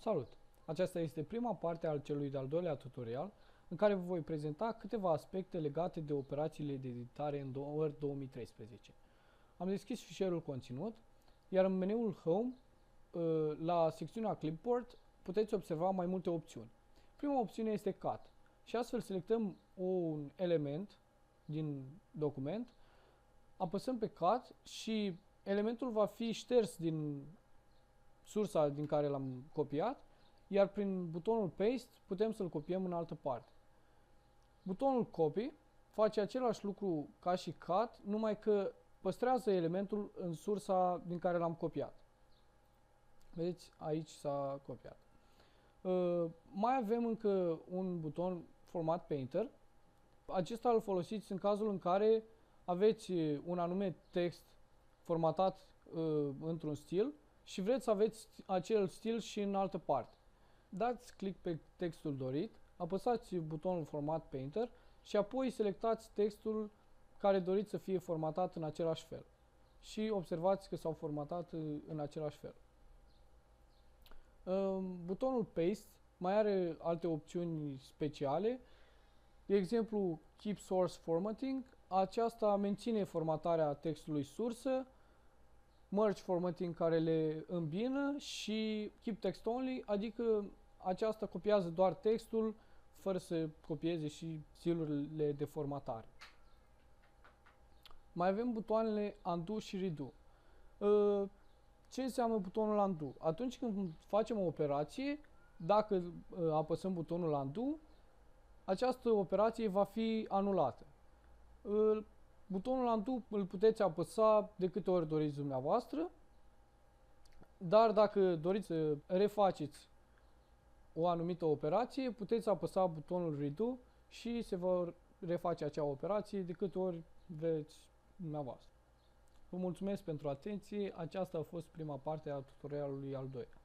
Salut! Aceasta este prima parte al celui de-al doilea tutorial în care vă voi prezenta câteva aspecte legate de operațiile de editare în Word 2013. Am deschis fișierul conținut, iar în meniul Home, la secțiunea Clipboard, puteți observa mai multe opțiuni. Prima opțiune este Cut și astfel selectăm un element din document, apăsăm pe Cut și elementul va fi șters din sursa din care l-am copiat, iar prin butonul Paste putem să-l copiem în altă parte. Butonul Copy face același lucru ca și Cut, numai că păstrează elementul în sursa din care l-am copiat. Vedeți, aici s-a copiat. Mai avem încă un buton Format Painter. Acesta îl folosiți în cazul în care aveți un anume text formatat într-un stil și vreți să aveți acel stil și în altă parte. Dați click pe textul dorit, apăsați butonul Format Painter și apoi selectați textul care doriți să fie formatat în același fel. Și observați că s-au formatat în același fel. Butonul Paste mai are alte opțiuni speciale. De exemplu, Keep Source Formatting. Aceasta menține formatarea textului sursă, Merge Formatting care le îmbină și Keep Text Only, adică aceasta copiază doar textul fără să copieze și stilurile de formatare. Mai avem butoanele Undo și Redo. Ce înseamnă butonul Undo? Atunci când facem o operație, dacă apăsăm butonul Undo, această operație va fi anulată. Butonul Undo îl puteți apăsa de câte ori doriți dumneavoastră, dar dacă doriți să refaceți o anumită operație, puteți apăsa butonul Redo și se va reface acea operație de câte ori vreți dumneavoastră. Vă mulțumesc pentru atenție, aceasta a fost prima parte a tutorialului al doilea.